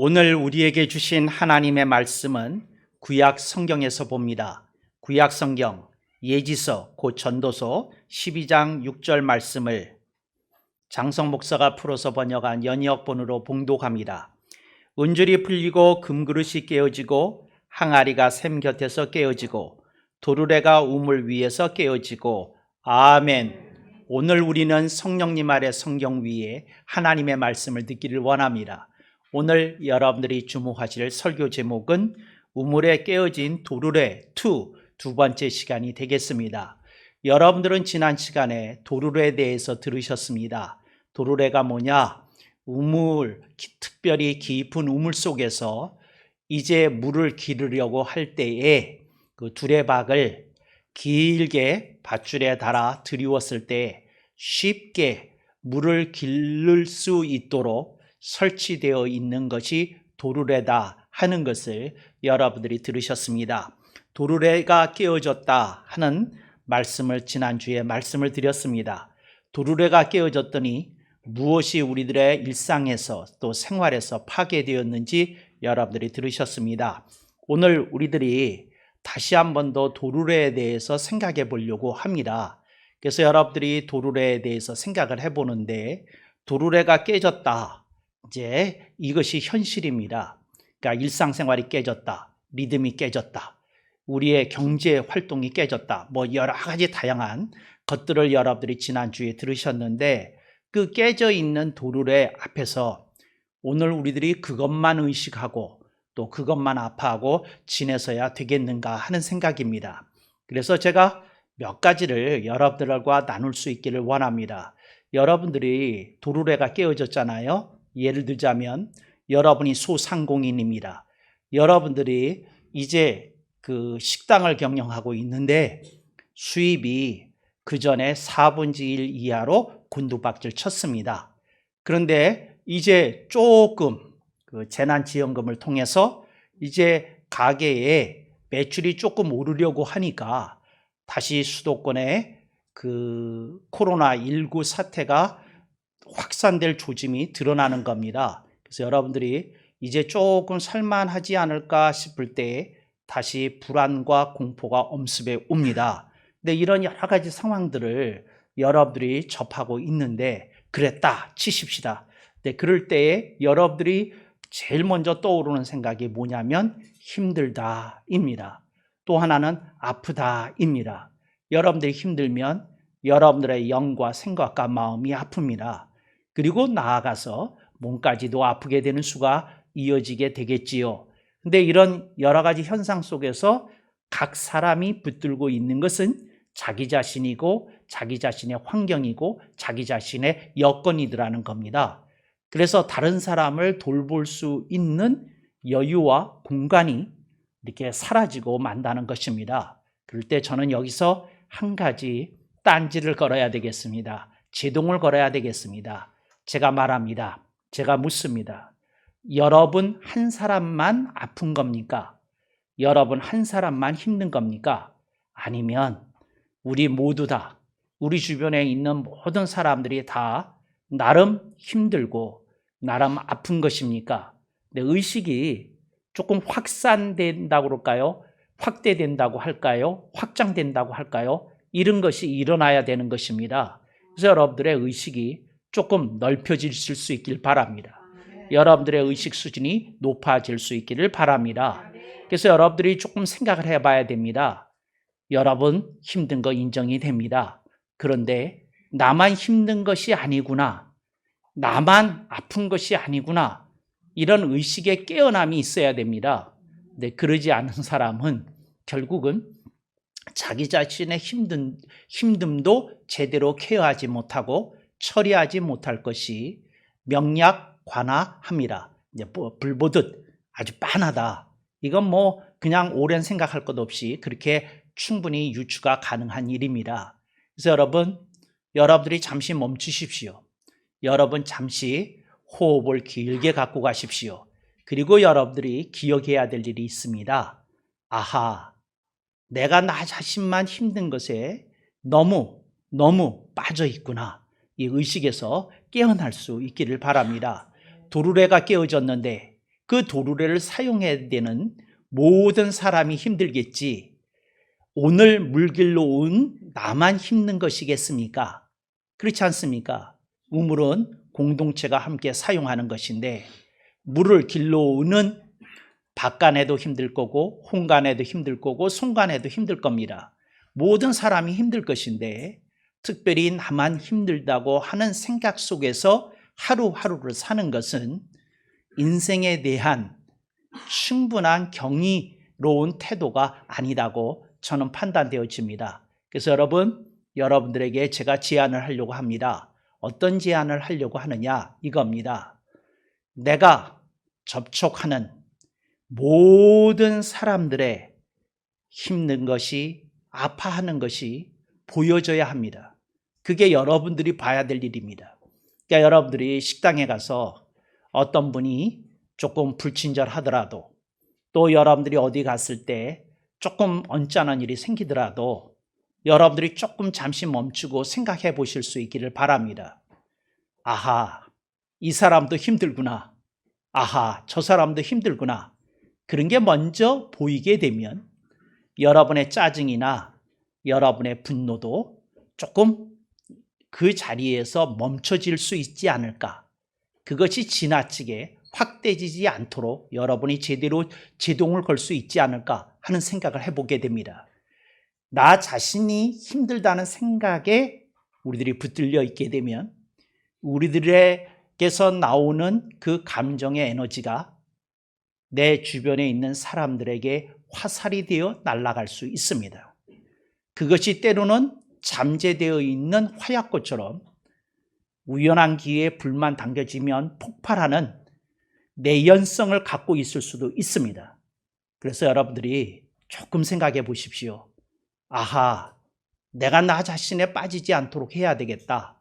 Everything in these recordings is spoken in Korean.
오늘 우리에게 주신 하나님의 말씀은 구약 성경에서 봅니다. 구약 성경 예지서 곧 전도서 12장 6절 말씀을 장성 목사가 풀어서 번역한 연이어본으로 봉독합니다. 은줄이 풀리고 금그릇이 깨어지고 항아리가 샘 곁에서 깨어지고 도르래가 우물 위에서 깨어지고 아멘. 오늘 우리는 성령님 아래 성경 위에 하나님의 말씀을 듣기를 원합니다. 오늘 여러분들이 주목하실 설교 제목은 우물에 깨어진 도르래 2 두 번째 시간이 되겠습니다. 여러분들은 지난 시간에 도르래에 대해서 들으셨습니다. 도르래가 뭐냐? 우물, 특별히 깊은 우물 속에서 이제 물을 기르려고 할 때에 그 두레박을 길게 밧줄에 달아 들이웠을 때 쉽게 물을 기를 수 있도록 설치되어 있는 것이 도르래다 하는 것을 여러분들이 들으셨습니다. 도르래가 깨어졌다 하는 말씀을 지난주에 말씀을 드렸습니다. 도르래가 깨어졌더니 무엇이 우리들의 일상에서 또 생활에서 파괴되었는지 여러분들이 들으셨습니다. 오늘 우리들이 다시 한 번 더 도르래에 대해서 생각해 보려고 합니다. 그래서 여러분들이 도르래에 대해서 생각을 해보는데 도르래가 깨졌다. 이제 이것이 현실입니다. 그러니까 일상생활이 깨졌다. 리듬이 깨졌다. 우리의 경제 활동이 깨졌다. 뭐 여러 가지 다양한 것들을 여러분들이 지난주에 들으셨는데 그 깨져 있는 도르래 앞에서 오늘 우리들이 그것만 의식하고 또 그것만 아파하고 지내서야 되겠는가 하는 생각입니다. 그래서 제가 몇 가지를 여러분들과 나눌 수 있기를 원합니다. 여러분들이 도르래가 깨어졌잖아요. 예를 들자면 여러분이 소상공인입니다. 여러분들이 이제 그 식당을 경영하고 있는데 수입이 그 전에 4분의 1 이하로 곤두박질 쳤습니다. 그런데 이제 조금 그 재난지원금을 통해서 이제 가게에 매출이 조금 오르려고 하니까 다시 수도권에 그 코로나19 사태가 확산될 조짐이 드러나는 겁니다. 그래서 여러분들이 이제 조금 살만하지 않을까 싶을 때 다시 불안과 공포가 엄습해 옵니다. 근데 이런 여러 가지 상황들을 여러분들이 접하고 있는데 그랬다 치십시다. 근데 그럴 때에 여러분들이 제일 먼저 떠오르는 생각이 뭐냐면 힘들다입니다. 또 하나는 아프다입니다. 여러분들이 힘들면 여러분들의 영과 생각과 마음이 아픕니다. 그리고 나아가서 몸까지도 아프게 되는 수가 이어지게 되겠지요. 근데 이런 여러 가지 현상 속에서 각 사람이 붙들고 있는 것은 자기 자신이고 자기 자신의 환경이고 자기 자신의 여건이더라는 겁니다. 그래서 다른 사람을 돌볼 수 있는 여유와 공간이 이렇게 사라지고 만다는 것입니다. 그럴 때 저는 여기서 한 가지 딴지를 걸어야 되겠습니다. 제동을 걸어야 되겠습니다. 제가 말합니다. 제가 묻습니다. 여러분 한 사람만 아픈 겁니까? 여러분 한 사람만 힘든 겁니까? 아니면 우리 모두 다 우리 주변에 있는 모든 사람들이 다 나름 힘들고 나름 아픈 것입니까? 근데 의식이 조금 확산된다고 그럴까요? 확대된다고 할까요? 확장된다고 할까요? 이런 것이 일어나야 되는 것입니다. 그래서 여러분들의 의식이 조금 넓혀질 수 있길 바랍니다. 여러분들의 의식 수준이 높아질 수 있기를 바랍니다. 그래서 여러분들이 조금 생각을 해봐야 됩니다. 여러분 힘든 거 인정이 됩니다. 그런데 나만 힘든 것이 아니구나. 나만 아픈 것이 아니구나. 이런 의식의 깨어남이 있어야 됩니다. 근데 그러지 않은 사람은 결국은 자기 자신의 힘듦도 제대로 케어하지 못하고 처리하지 못할 것이 명약관화함이라. 이제 불 보듯 아주 빤하다. 이건 뭐 그냥 오랜 생각할 것 없이 그렇게 충분히 유추가 가능한 일입니다. 그래서 여러분들이 잠시 멈추십시오. 여러분 잠시 호흡을 길게 갖고 가십시오. 그리고 여러분들이 기억해야 될 일이 있습니다. 아하, 내가 나 자신만 힘든 것에 너무 빠져 있구나. 이 의식에서 깨어날 수 있기를 바랍니다. 도르래가 깨어졌는데 그 도르래를 사용해야 되는 모든 사람이 힘들겠지. 오늘 물길로 온 나만 힘든 것이겠습니까? 그렇지 않습니까? 우물은 공동체가 함께 사용하는 것인데 물을 길러 오는 박간에도 힘들 거고 홍간에도 힘들 거고 송간에도 힘들 겁니다. 모든 사람이 힘들 것인데 특별히 나만 힘들다고 하는 생각 속에서 하루하루를 사는 것은 인생에 대한 충분한 경이로운 태도가 아니다고 저는 판단되어집니다. 그래서 여러분들에게 제가 제안을 하려고 합니다. 어떤 제안을 하려고 하느냐 이겁니다. 내가 접촉하는 모든 사람들의 힘든 것이 아파하는 것이 보여져야 합니다. 그게 여러분들이 봐야 될 일입니다. 그러니까 여러분들이 식당에 가서 어떤 분이 조금 불친절하더라도 또 여러분들이 어디 갔을 때 조금 언짢은 일이 생기더라도 여러분들이 조금 잠시 멈추고 생각해 보실 수 있기를 바랍니다. 아하, 이 사람도 힘들구나. 아하, 저 사람도 힘들구나. 그런 게 먼저 보이게 되면 여러분의 짜증이나 여러분의 분노도 조금 그 자리에서 멈춰질 수 있지 않을까. 그것이 지나치게 확대지지 않도록 여러분이 제대로 제동을 걸 수 있지 않을까 하는 생각을 해보게 됩니다. 나 자신이 힘들다는 생각에 우리들이 붙들려 있게 되면 우리들에게서 나오는 그 감정의 에너지가 내 주변에 있는 사람들에게 화살이 되어 날아갈 수 있습니다. 그것이 때로는 잠재되어 있는 화약고처럼 우연한 기회에 불만 당겨지면 폭발하는 내연성을 갖고 있을 수도 있습니다. 그래서 여러분들이 조금 생각해 보십시오. 아하, 내가 나 자신에 빠지지 않도록 해야 되겠다.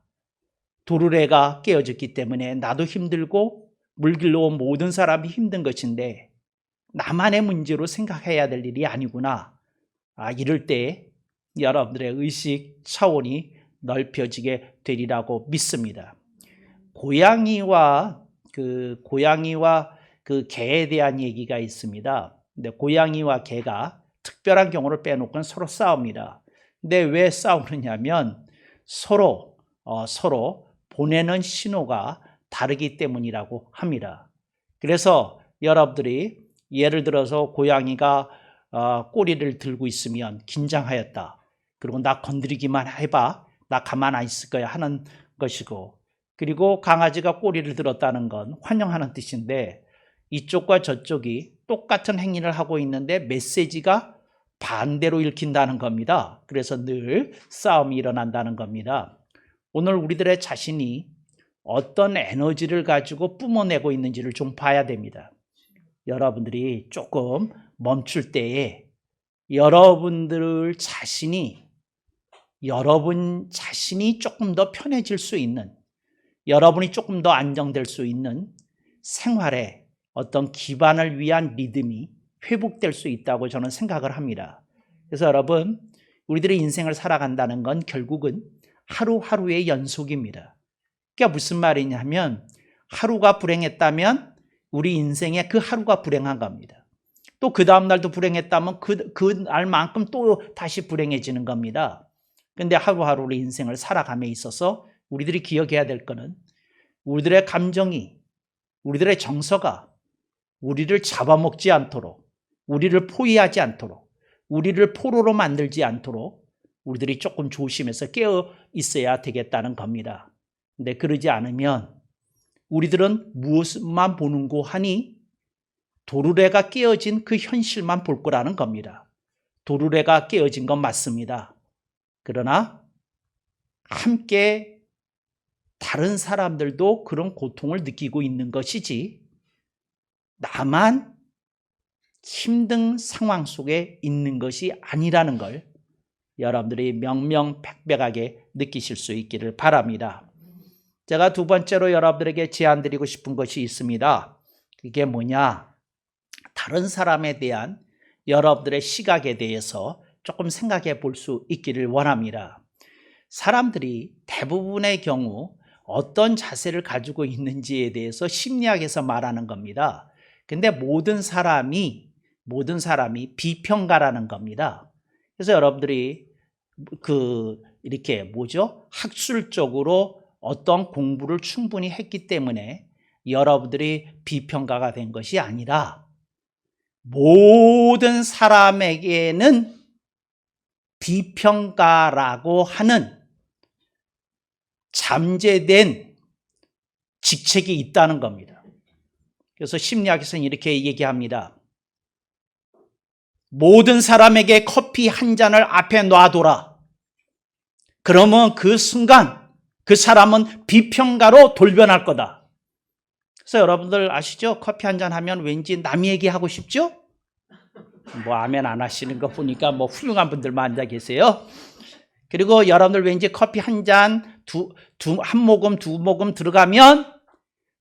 도르래가 깨어졌기 때문에 나도 힘들고 물길로 온 모든 사람이 힘든 것인데 나만의 문제로 생각해야 될 일이 아니구나. 이럴 때 여러분들의 의식 차원이 넓혀지게 되리라고 믿습니다. 고양이와 그 개에 대한 얘기가 있습니다. 근데 고양이와 개가 특별한 경우를 빼놓고는 서로 싸웁니다. 근데 왜 싸우느냐면 서로 보내는 신호가 다르기 때문이라고 합니다. 그래서 여러분들이 예를 들어서 고양이가 꼬리를 들고 있으면 긴장하였다. 그리고 나 건드리기만 해봐. 나 가만 안 있을 거야 하는 것이고, 그리고 강아지가 꼬리를 들었다는 건 환영하는 뜻인데 이쪽과 저쪽이 똑같은 행위를 하고 있는데 메시지가 반대로 읽힌다는 겁니다. 그래서 늘 싸움이 일어난다는 겁니다. 오늘 우리들의 자신이 어떤 에너지를 가지고 뿜어내고 있는지를 좀 봐야 됩니다. 여러분들이 조금 멈출 때에 여러분 자신이 조금 더 편해질 수 있는, 여러분이 조금 더 안정될 수 있는 생활의 어떤 기반을 위한 리듬이 회복될 수 있다고 저는 생각을 합니다. 그래서 여러분, 우리들의 인생을 살아간다는 건 결국은 하루하루의 연속입니다. 그게 무슨 말이냐면 하루가 불행했다면 우리 인생에 그 하루가 불행한 겁니다. 또 그 다음 날도 불행했다면 그 날만큼 또 다시 불행해지는 겁니다. 근데 하루하루 인생을 살아감에 있어서 우리들이 기억해야 될 거는 우리들의 감정이, 우리들의 정서가 우리를 잡아먹지 않도록, 우리를 포위하지 않도록, 우리를 포로로 만들지 않도록 우리들이 조금 조심해서 깨어 있어야 되겠다는 겁니다. 근데 그러지 않으면 우리들은 무엇만 보는고 하니 도르래가 깨어진 그 현실만 볼 거라는 겁니다. 도르래가 깨어진 건 맞습니다. 그러나 함께 다른 사람들도 그런 고통을 느끼고 있는 것이지 나만 힘든 상황 속에 있는 것이 아니라는 걸 여러분들이 명명백백하게 느끼실 수 있기를 바랍니다. 제가 두 번째로 여러분들에게 제안드리고 싶은 것이 있습니다. 그게 뭐냐? 다른 사람에 대한 여러분들의 시각에 대해서 조금 생각해 볼 수 있기를 원합니다. 사람들이 대부분의 경우 어떤 자세를 가지고 있는지에 대해서 심리학에서 말하는 겁니다. 근데 모든 사람이 비평가라는 겁니다. 그래서 여러분들이 이렇게 학술적으로 어떤 공부를 충분히 했기 때문에 여러분들이 비평가가 된 것이 아니라 모든 사람에게는 비평가라고 하는 잠재된 직책이 있다는 겁니다. 그래서 심리학에서는 이렇게 얘기합니다. 모든 사람에게 커피 한 잔을 앞에 놔둬라. 그러면 그 순간 그 사람은 비평가로 돌변할 거다. 그래서 여러분들 아시죠? 커피 한 잔 하면 왠지 남 얘기하고 싶죠? 아멘 안 하시는 거 보니까 훌륭한 분들만 앉아 계세요. 그리고 여러분들 왠지 커피 한 잔, 한 모금, 두 모금 들어가면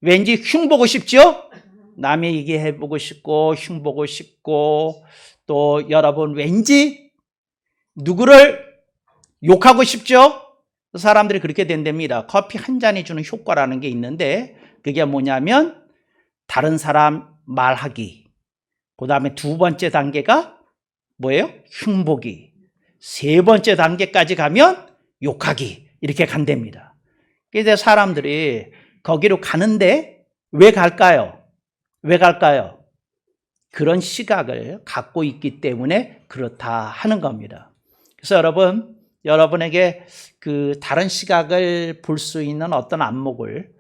왠지 흉 보고 싶죠? 남의 얘기해보고 싶고, 흉 보고 싶고, 또 여러분 왠지 누구를 욕하고 싶죠? 사람들이 그렇게 된답니다. 커피 한 잔이 주는 효과라는 게 있는데 그게 뭐냐면 다른 사람 말하기. 그 다음에 두 번째 단계가 뭐예요? 흉보기. 세 번째 단계까지 가면 욕하기. 이렇게 간답니다. 그래서 사람들이 거기로 가는데 왜 갈까요? 왜 갈까요? 그런 시각을 갖고 있기 때문에 그렇다 하는 겁니다. 그래서 여러분에게 다른 시각을 볼 수 있는 어떤 안목을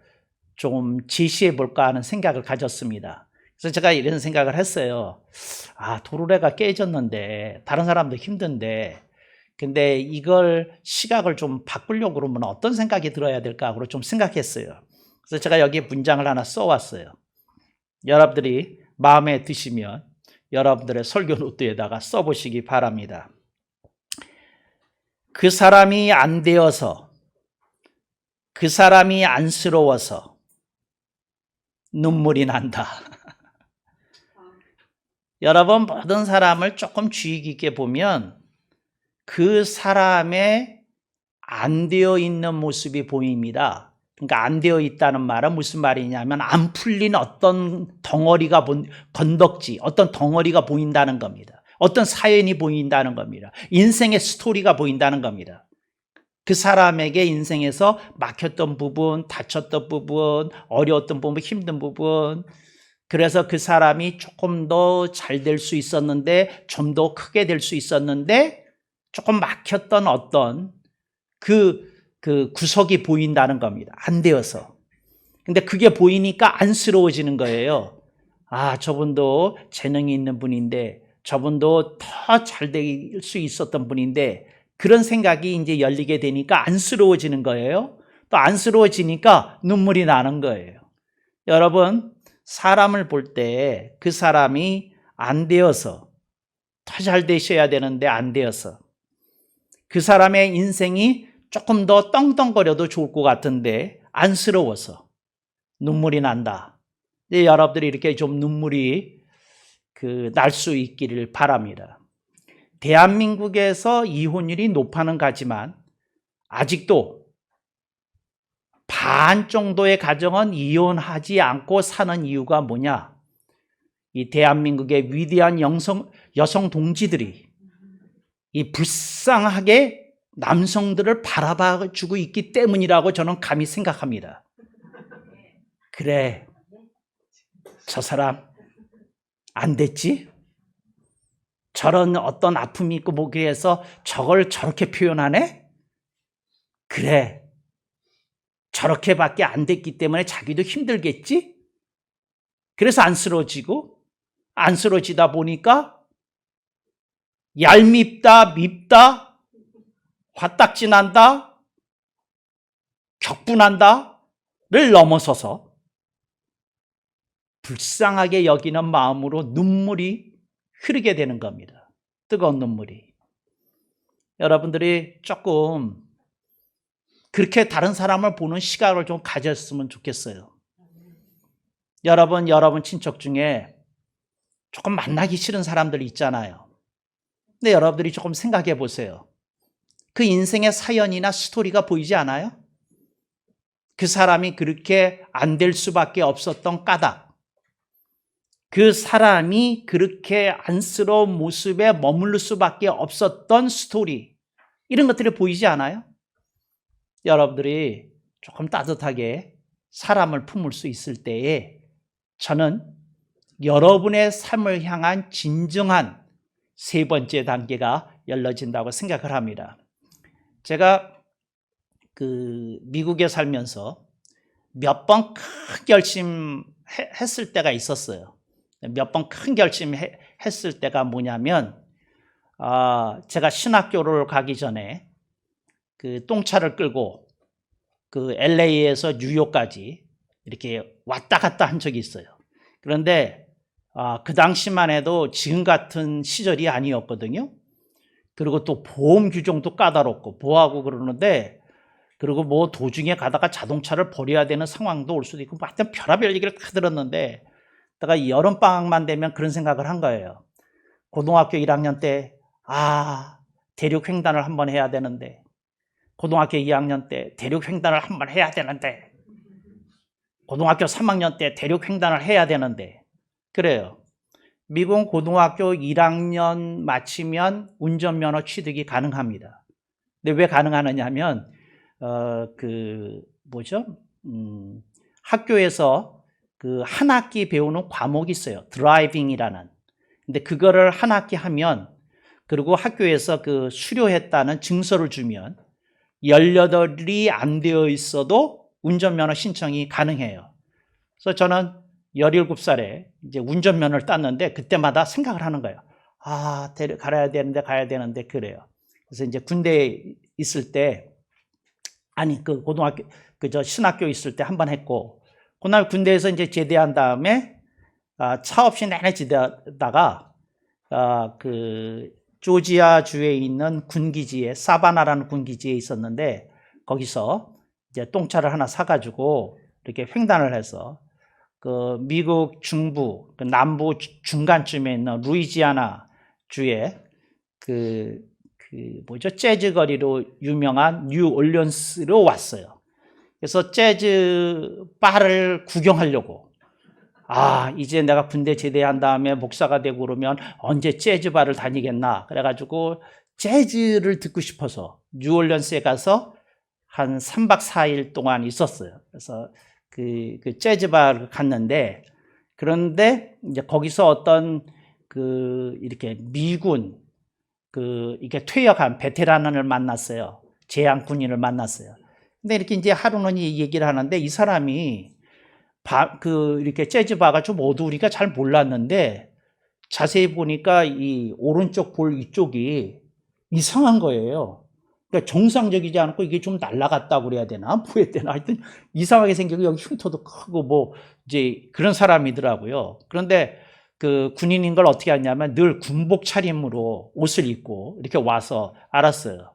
좀 제시해 볼까 하는 생각을 가졌습니다. 그래서 제가 이런 생각을 했어요. 도르래가 깨졌는데 다른 사람도 힘든데 근데 이걸 시각을 좀 바꾸려고 그러면 어떤 생각이 들어야 될까 하고 좀 생각했어요. 그래서 제가 여기에 문장을 하나 써왔어요. 여러분들이 마음에 드시면 여러분들의 설교 노트에다가 써보시기 바랍니다. 그 사람이 안 되어서, 그 사람이 안쓰러워서 눈물이 난다. 여러분 모든 사람을 조금 주의 깊게 보면 그 사람의 안 되어 있는 모습이 보입니다. 그러니까 안 되어 있다는 말은 무슨 말이냐면 안 풀린 어떤 덩어리가 건덕지, 어떤 덩어리가 보인다는 겁니다. 어떤 사연이 보인다는 겁니다. 인생의 스토리가 보인다는 겁니다. 그 사람에게 인생에서 막혔던 부분, 다쳤던 부분, 어려웠던 부분, 힘든 부분, 그래서 그 사람이 조금 더 잘 될 수 있었는데 좀 더 크게 될 수 있었는데 조금 막혔던 어떤 그 구석이 보인다는 겁니다. 안 되어서. 근데 그게 보이니까 안쓰러워지는 거예요. 저분도 재능이 있는 분인데 저분도 더 잘 될 수 있었던 분인데 그런 생각이 이제 열리게 되니까 안쓰러워지는 거예요. 또 안쓰러워지니까 눈물이 나는 거예요. 여러분, 사람을 볼 때 그 사람이 안 되어서 더 잘 되셔야 되는데 안 되어서 그 사람의 인생이 조금 더 떵떵거려도 좋을 것 같은데 안쓰러워서 눈물이 난다. 여러분들이 이렇게 좀 눈물이 날 수 있기를 바랍니다. 대한민국에서 이혼율이 높아는 가지만 아직도 반 정도의 가정은 이혼하지 않고 사는 이유가 뭐냐? 이 대한민국의 위대한 여성 동지들이 이 불쌍하게 남성들을 바라봐주고 있기 때문이라고 저는 감히 생각합니다. 그래, 저 사람 안 됐지? 저런 어떤 아픔이 있고 뭐게 해서 저걸 저렇게 표현하네? 그래, 저렇게밖에 안 됐기 때문에 자기도 힘들겠지? 그래서 안쓰러워지고 안쓰러지다 보니까 얄밉다, 밉다, 화딱지난다, 격분한다를 넘어서서 불쌍하게 여기는 마음으로 눈물이 흐르게 되는 겁니다. 뜨거운 눈물이. 여러분들이 조금 그렇게 다른 사람을 보는 시각을 좀 가졌으면 좋겠어요. 여러분 친척 중에 조금 만나기 싫은 사람들이 있잖아요. 근데 여러분들이 조금 생각해 보세요. 그 인생의 사연이나 스토리가 보이지 않아요? 그 사람이 그렇게 안 될 수밖에 없었던 까닭, 그 사람이 그렇게 안쓰러운 모습에 머무를 수밖에 없었던 스토리, 이런 것들이 보이지 않아요? 여러분들이 조금 따뜻하게 사람을 품을 수 있을 때에 저는 여러분의 삶을 향한 진정한 세 번째 단계가 열려진다고 생각을 합니다. 제가 미국에 살면서 몇 번 큰 결심했을 때가 있었어요. 몇 번 큰 결심했을 때가 뭐냐면, 제가 신학교를 가기 전에 똥차를 끌고 LA에서 뉴욕까지 이렇게 왔다 갔다 한 적이 있어요. 그런데 그 당시만 해도 지금 같은 시절이 아니었거든요. 그리고 또 보험 규정도 까다롭고 뭐하고 그러는데, 그리고 뭐 도중에 가다가 자동차를 버려야 되는 상황도 올 수도 있고, 하여튼 별의별 얘기를 다 들었는데, 내가 여름방학만 되면 그런 생각을 한 거예요. 고등학교 1학년 때 대륙 횡단을 한번 해야 되는데, 고등학교 2학년 때 대륙 횡단을 한번 해야 되는데, 고등학교 3학년 때 대륙 횡단을 해야 되는데. 그래요. 미국은 고등학교 1학년 마치면 운전면허 취득이 가능합니다. 근데 왜 가능하느냐 하면 학교에서 한 학기 배우는 과목이 있어요. 드라이빙이라는. 근데 그거를 한 학기 하면, 그리고 학교에서 수료했다는 증서를 주면 18이 안 되어 있어도 운전면허 신청이 가능해요. 그래서 저는 17살에 이제 운전면허를 땄는데, 그때마다 생각을 하는 거예요. 가야 되는데 그래요. 그래서 이제 군대에 있을 때, 고등학교, 신학교 있을 때 한 번 했고, 그날 군대에서 이제 제대한 다음에, 차 없이 내내 지다가, 조지아주에 있는 군기지에, 사바나라는 군기지에 있었는데, 거기서 이제 똥차를 하나 사가지고 이렇게 횡단을 해서, 미국 중부, 남부 중간쯤에 있는 루이지아나 주에 재즈 거리로 유명한 뉴올리언스로 왔어요. 그래서 재즈 바를 구경하려고, 이제 내가 군대 제대한 다음에 목사가 되고 그러면 언제 재즈 바를 다니겠나. 그래가지고 재즈를 듣고 싶어서 뉴올리언스에 가서 한 3박 4일 동안 있었어요. 그래서 재즈 바를 갔는데, 그런데 이제 거기서 어떤 이렇게 미군 이렇게 퇴역한 베테랑을 만났어요. 제향 군인을 만났어요. 근데 이렇게 이제 하루는 이 얘기를 하는데, 이 사람이 이렇게 재즈 바가 좀 어두우니까 잘 몰랐는데, 자세히 보니까 이 오른쪽 볼 이쪽이 이상한 거예요. 그러니까 정상적이지 않고 이게 좀 날아갔다고 그래야 되나? 뭐 해야 되나? 하여튼 이상하게 생기고, 여기 흉터도 크고 이제 그런 사람이더라고요. 그런데 군인인 걸 어떻게 하냐면, 늘 군복 차림으로 옷을 입고 이렇게 와서 알았어요.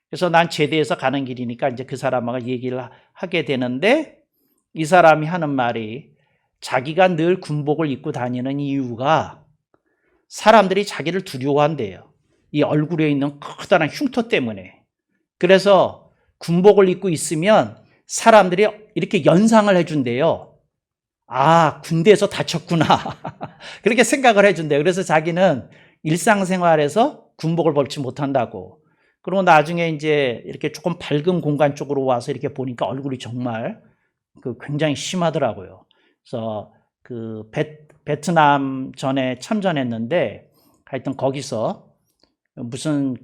그래서 난 제대해서 가는 길이니까 이제 그 사람하고 얘기를 하게 되는데, 이 사람이 하는 말이, 자기가 늘 군복을 입고 다니는 이유가 사람들이 자기를 두려워한대요. 이 얼굴에 있는 커다란 흉터 때문에. 그래서 군복을 입고 있으면 사람들이 이렇게 연상을 해준대요. 군대에서 다쳤구나. 그렇게 생각을 해준대요. 그래서 자기는 일상생활에서 군복을 벗지 못한다고. 그리고 나중에 이제 이렇게 조금 밝은 공간 쪽으로 와서 이렇게 보니까 얼굴이 정말 굉장히 심하더라고요. 그래서 베트남 전에 참전했는데, 하여튼 거기서 무슨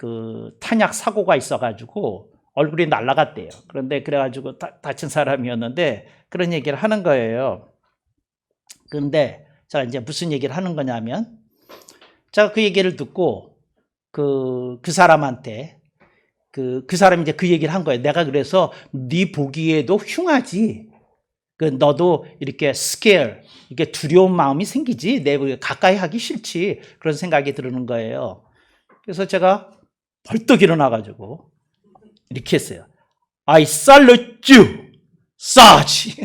탄약 사고가 있어가지고 얼굴이 날아갔대요. 그런데 그래가지고 다친 사람이었는데 그런 얘기를 하는 거예요. 그런데 자, 이제 무슨 얘기를 하는 거냐면, 제가 그 얘기를 듣고, 그 사람한테, 그 사람이 이제 그 얘기를 한 거예요. 내가 그래서 네 보기에도 흉하지. 너도 이렇게 scare, 이게 두려운 마음이 생기지. 내 가까이 하기 싫지. 그런 생각이 드는 거예요. 그래서 제가 벌떡 일어나가지고 이렇게 했어요. I salute you, Sarge.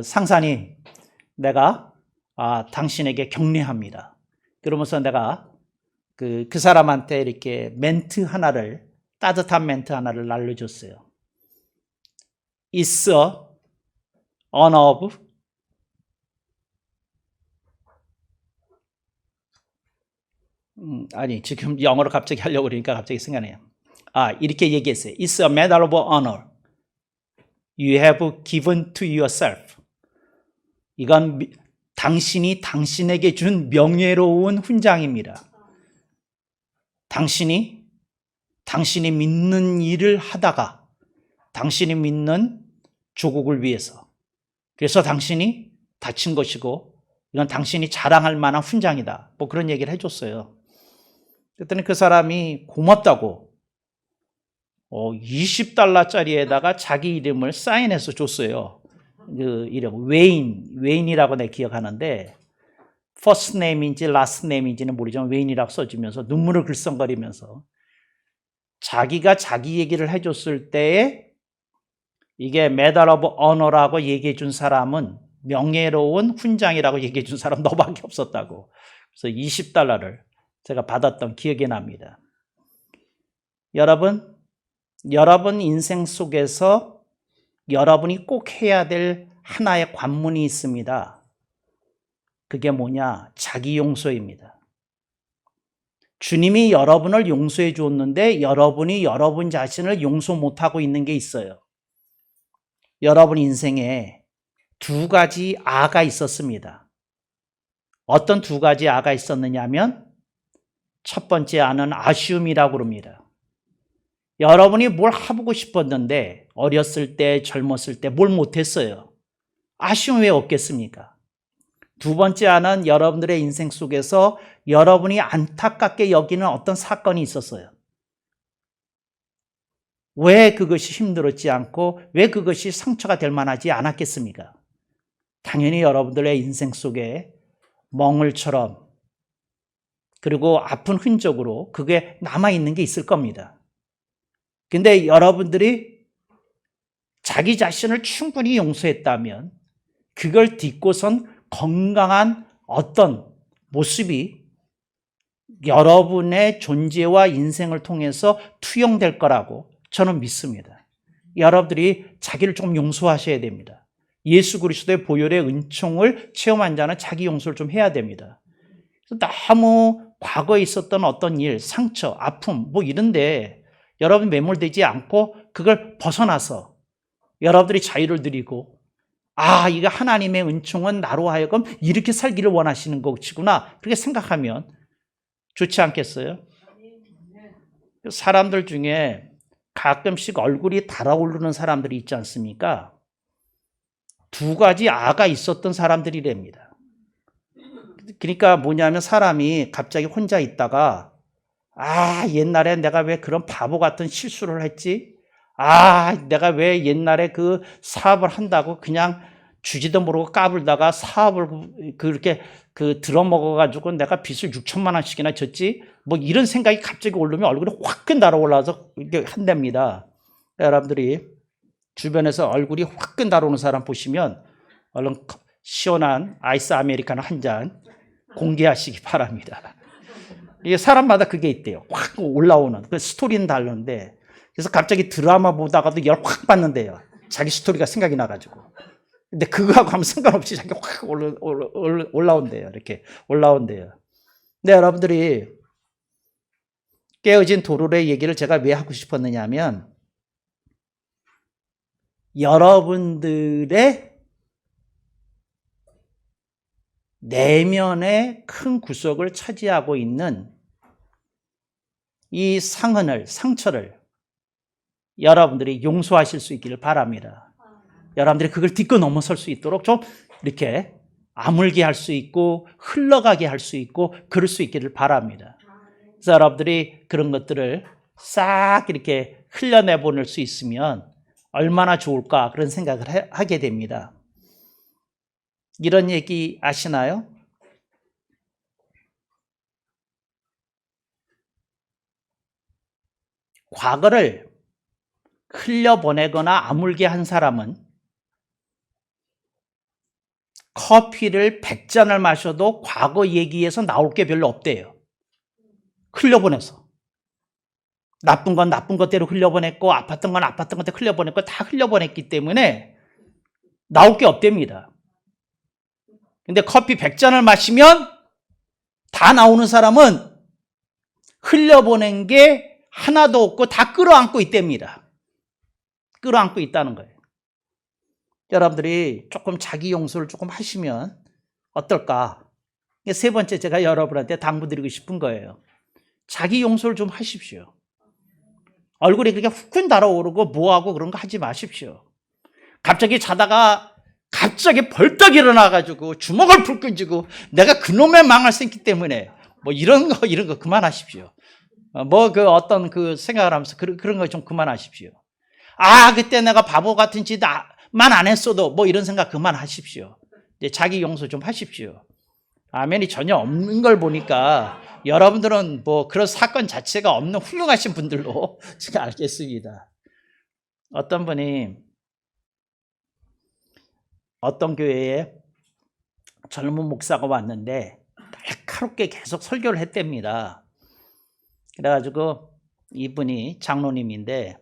상산이 내가 당신에게 경례합니다. 그러면서 내가 그 사람한테 이렇게 따뜻한 멘트 하나를 날려줬어요. It's a honor of 지금 영어로 갑자기 하려고 그러니까 갑자기 생각나요. 이렇게 얘기했어요. It's a matter of honor you have given to yourself. 이건 당신이 당신에게 준 명예로운 훈장입니다. 당신이 믿는 일을 하다가 당신이 믿는 조국을 위해서, 그래서 당신이 다친 것이고 이건 당신이 자랑할 만한 훈장이다. 뭐 그런 얘기를 해줬어요. 그랬더니 그 사람이 고맙다고 20달러짜리에다가 자기 이름을 사인해서 줬어요. 그 이름 웨인이라고 내가 기억하는데 first name인지 last name인지는 모르지만 웨인이라고 써주면서 눈물을 글썽거리면서 자기가 자기 얘기를 해줬을 때에 이게 Medal of Honor라고 얘기해 준 사람은 명예로운 훈장이라고 얘기해 준 사람 너밖에 없었다고. 그래서 20달러를 제가 받았던 기억이 납니다. 여러분 인생 속에서 여러분이 꼭 해야 될 하나의 관문이 있습니다. 그게 뭐냐? 자기 용서입니다. 주님이 여러분을 용서해 주었는데 여러분이 여러분 자신을 용서 못하고 있는 게 있어요. 여러분 인생에 두 가지 아가 있었습니다. 어떤 두 가지 아가 있었느냐면 첫 번째 아는 아쉬움이라고 그럽니다. 여러분이 뭘 해보고 싶었는데 어렸을 때 젊었을 때 뭘 못했어요. 아쉬움 왜 없겠습니까? 두 번째 아는 여러분들의 인생 속에서 여러분이 안타깝게 여기는 어떤 사건이 있었어요. 왜 그것이 힘들었지 않고 왜 그것이 상처가 될 만하지 않았겠습니까? 당연히 여러분들의 인생 속에 멍울처럼 그리고 아픈 흔적으로 그게 남아있는 게 있을 겁니다. 근데 여러분들이 자기 자신을 충분히 용서했다면 그걸 딛고선 건강한 어떤 모습이 여러분의 존재와 인생을 통해서 투영될 거라고 저는 믿습니다. 여러분들이 자기를 좀 용서하셔야 됩니다. 예수 그리스도의 보혈의 은총을 체험한 자는 자기 용서를 좀 해야 됩니다. 너무 과거에 있었던 어떤 일, 상처, 아픔 뭐 이런데 여러분 매몰되지 않고 그걸 벗어나서 여러분들이 자유를 누리고 이거 하나님의 은총은 나로 하여금 이렇게 살기를 원하시는 것이구나 그렇게 생각하면 좋지 않겠어요? 사람들 중에 가끔씩 얼굴이 달아오르는 사람들이 있지 않습니까? 두 가지 아가 있었던 사람들이랍니다. 그러니까 뭐냐면 사람이 갑자기 혼자 있다가 옛날에 내가 왜 그런 바보 같은 실수를 했지? 내가 왜 옛날에 그 사업을 한다고 그냥 주지도 모르고 까불다가 사업을 그렇게 들어먹어가지고 내가 빚을 6천만 원씩이나 졌지? 뭐 이런 생각이 갑자기 오르면 얼굴이 화끈 달아올라서 이렇게 한답니다. 여러분들이 주변에서 얼굴이 화끈 달아오는 사람 보시면 얼른 시원한 아이스 아메리카노 한 잔 공개하시기 바랍니다. 이게 사람마다 그게 있대요. 확 올라오는 그 스토리는 다른데 그래서 갑자기 드라마 보다가도 열 확 받는데요. 자기 스토리가 생각이 나가지고. 근데 그거하고 아무 상관없이 자기 확 올라온대요. 이렇게 올라온대요. 근데 여러분들이 깨어진 도로의 얘기를 제가 왜 하고 싶었느냐 하면 여러분들의 내면의 큰 구석을 차지하고 있는 이 상처를 여러분들이 용서하실 수 있기를 바랍니다. 여러분들이 그걸 딛고 넘어설 수 있도록 좀 이렇게 아물게 할 수 있고 흘러가게 할 수 있고 그럴 수 있기를 바랍니다. 그래서 여러분들이 그런 것들을 싹 이렇게 흘려내보낼 수 있으면 얼마나 좋을까 그런 생각을 하게 됩니다. 이런 얘기 아시나요? 과거를 흘려보내거나 아물게 한 사람은 커피를 100잔을 마셔도 과거 얘기에서 나올 게 별로 없대요. 흘려보내서. 나쁜 건 나쁜 것대로 흘려보냈고 아팠던 건 아팠던 것대로 흘려보냈고 다 흘려보냈기 때문에 나올 게 없답니다. 근데 커피 100잔을 마시면 다 나오는 사람은 흘려보낸 게 하나도 없고 다 끌어안고 있답니다. 끌어안고 있다는 거예요. 여러분들이 조금 자기 용서를 조금 하시면 어떨까? 세 번째 제가 여러분한테 당부드리고 싶은 거예요. 자기 용서를 좀 하십시오. 얼굴이 그렇게 훅 달아오르고 뭐하고 그런 거 하지 마십시오. 갑자기 자다가 갑자기 벌떡 일어나가지고 주먹을 불끈 쥐고 내가 그놈의 망을 생기 때문에 뭐 이런 거 그만하십시오. 어떤 생각을 하면서 그런 거 좀 그만하십시오. 그때 내가 바보 같은 짓만 안 했어도 뭐 이런 생각 그만하십시오. 이제 자기 용서 좀 하십시오. 아멘이 전혀 없는 걸 보니까 여러분들은 뭐 그런 사건 자체가 없는 훌륭하신 분들로 제가 알겠습니다. 어떤 분이 어떤 교회에 젊은 목사가 왔는데 날카롭게 계속 설교를 했답니다. 그래가지고 이분이 장로님인데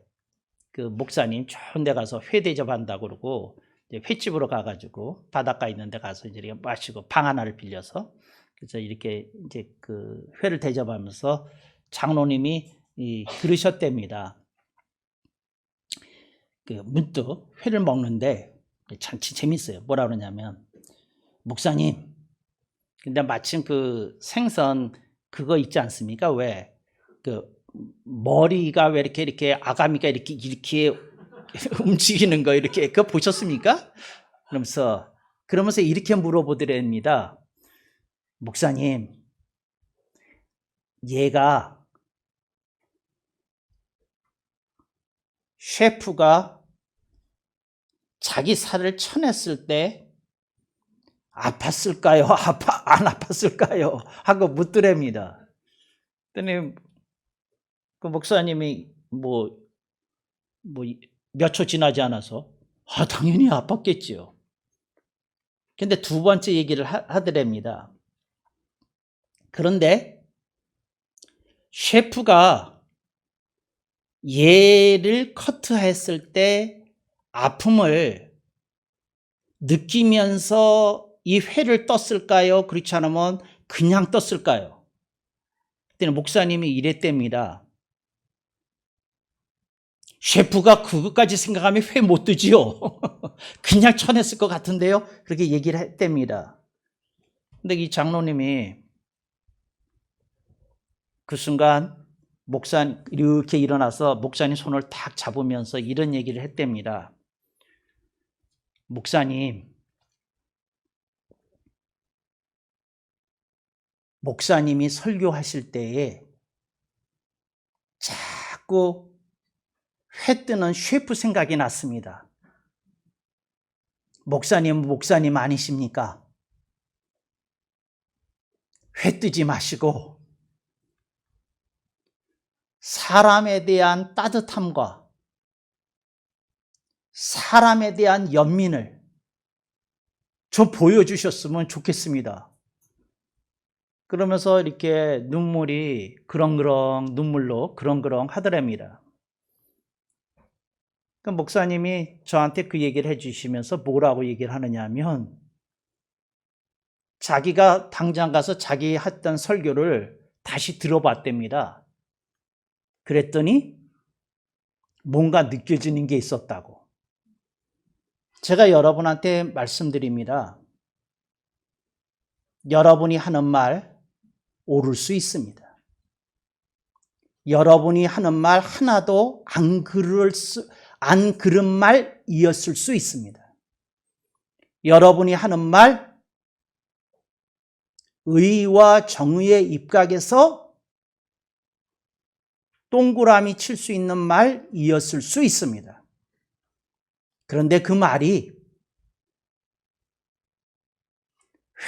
그 목사님 좋은 데 가서 회 대접한다고 그러고 횟집으로 가가지고 바닷가 있는 데 가서 이제 마시고 방 하나를 빌려서 그래서 이렇게 이제 그 회를 대접하면서 장로님이 들으셨답니다. 그 문득 회를 먹는데 참 재밌어요. 뭐라 그러냐면 목사님, 근데 마침 그 생선 그거 있지 않습니까? 왜 그 머리가 왜 이렇게 아가미가 이렇게 움직이는 거 이렇게 그거 보셨습니까? 그러면서 이렇게 물어보더랍니다. 목사님, 얘가 셰프가 자기 살을 쳐냈을 때 아팠을까요? 안 아팠을까요? 하고 묻더랍니다. 그랬더니 그 목사님이 몇 초 지나지 않아서 당연히 아팠겠지요. 근데 두 번째 얘기를 하더랍니다. 그런데 셰프가 얘를 커트했을 때 아픔을 느끼면서 이 회를 떴을까요? 그렇지 않으면 그냥 떴을까요? 그때는 목사님이 이랬답니다. 셰프가 그것까지 생각하면 회 못 뜨지요. 그냥 쳐냈을 것 같은데요. 그렇게 얘기를 했답니다. 근데 이 장로님이 그 순간 목사님 이렇게 일어나서 목사님 손을 탁 잡으면서 이런 얘기를 했답니다. 목사님이 설교하실 때에 자꾸 회 뜨는 셰프 생각이 났습니다. 목사님 아니십니까? 회 뜨지 마시고 사람에 대한 따뜻함과 사람에 대한 연민을 좀 보여주셨으면 좋겠습니다. 그러면서 이렇게 눈물이 눈물로 그렁그렁 하더랍니다. 그 목사님이 저한테 그 얘기를 해주시면서 뭐라고 얘기를 하느냐 하면 자기가 당장 가서 자기 했던 설교를 다시 들어봤답니다. 그랬더니 뭔가 느껴지는 게 있었다고. 제가 여러분한테 말씀드립니다. 여러분이 하는 말 옳을 수 있습니다. 여러분이 하는 말 하나도 안 그른 말이었을 수 있습니다. 여러분이 하는 말, 의와 정의의 입각에서 동그라미 칠 수 있는 말이었을 수 있습니다. 그런데 그 말이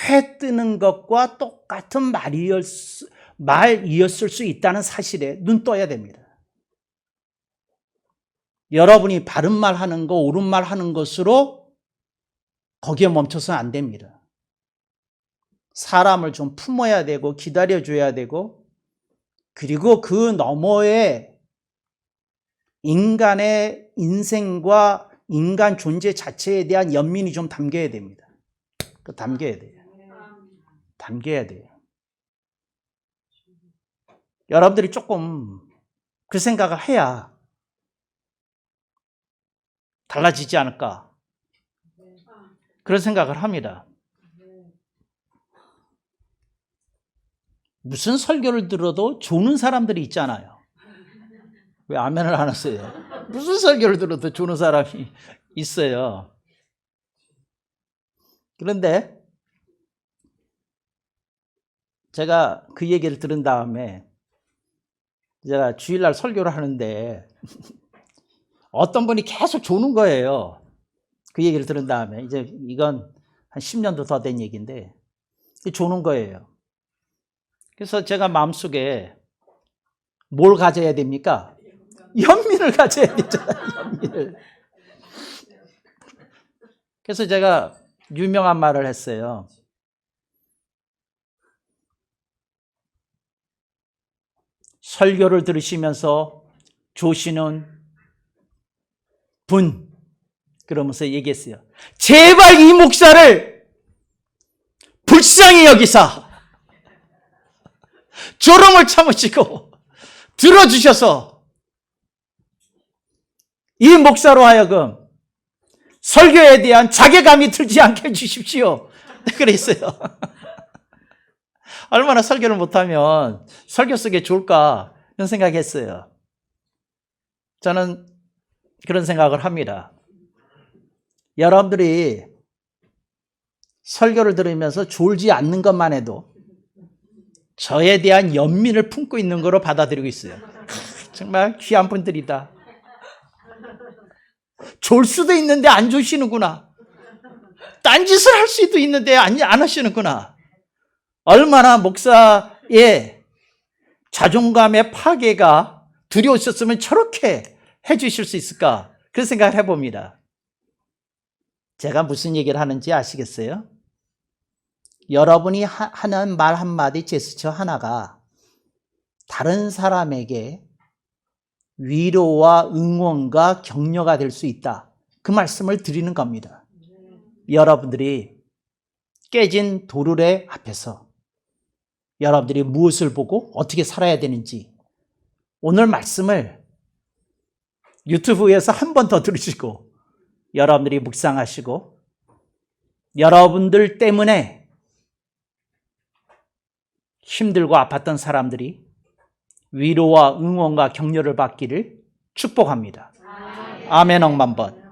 회 뜨는 것과 똑같은 말이었을 수 있다는 사실에 눈 떠야 됩니다. 여러분이 바른 말 하는 거, 옳은 말 하는 것으로 거기에 멈춰서는 안 됩니다. 사람을 좀 품어야 되고 기다려줘야 되고, 그리고 그 너머에 인간의 인생과 인간 존재 자체에 대한 연민이 좀 담겨야 됩니다. 담겨야 돼요. 담겨야 돼요. 여러분들이 조금 그 생각을 해야 달라지지 않을까, 그런 생각을 합니다. 무슨 설교를 들어도 조는 사람들이 있잖아요. 왜 아멘을 안 하세요? 무슨 설교를 들어도 조는 사람이 있어요. 그런데 제가 그 얘기를 들은 다음에 제가 주일날 설교를 하는데 어떤 분이 계속 조는 거예요. 그 얘기를 들은 다음에, 이제 이건 한 10년도 더 된 얘기인데 조는 거예요. 그래서 제가 마음속에 뭘 가져야 됩니까? 연민을 가져야 되잖아요. 연민을. 그래서 제가 유명한 말을 했어요. 설교를 들으시면서 조시는 분, 그러면서 얘기했어요. 제발 이 목사를 불쌍히 여기사 조롱을 참으시고 들어주셔서 이 목사로 하여금 설교에 대한 자괴감이 들지 않게 해주십시오. 그랬어요. 얼마나 설교를 못하면 설교 속에 좋을까, 이런 생각했어요. 저는 그런 생각을 합니다. 여러분들이 설교를 들으면서 졸지 않는 것만 해도 저에 대한 연민을 품고 있는 거로 받아들이고 있어요. 정말 귀한 분들이다. 졸 수도 있는데 안 조시는구나. 딴짓을 할 수도 있는데 안 하시는구나. 얼마나 목사의 자존감의 파괴가 두려우셨으면 저렇게 해주실 수 있을까, 그런 생각을 해봅니다. 제가 무슨 얘기를 하는지 아시겠어요? 여러분이 하는 말 한마디, 제스처 하나가 다른 사람에게 위로와 응원과 격려가 될 수 있다, 그 말씀을 드리는 겁니다. 여러분들이 깨진 도르래 앞에서 여러분들이 무엇을 보고 어떻게 살아야 되는지 오늘 말씀을 유튜브에서 한 번 더 들으시고 여러분들이 묵상하시고, 여러분들 때문에 힘들고 아팠던 사람들이 위로와 응원과 격려를 받기를 축복합니다. 아멘 억만 번.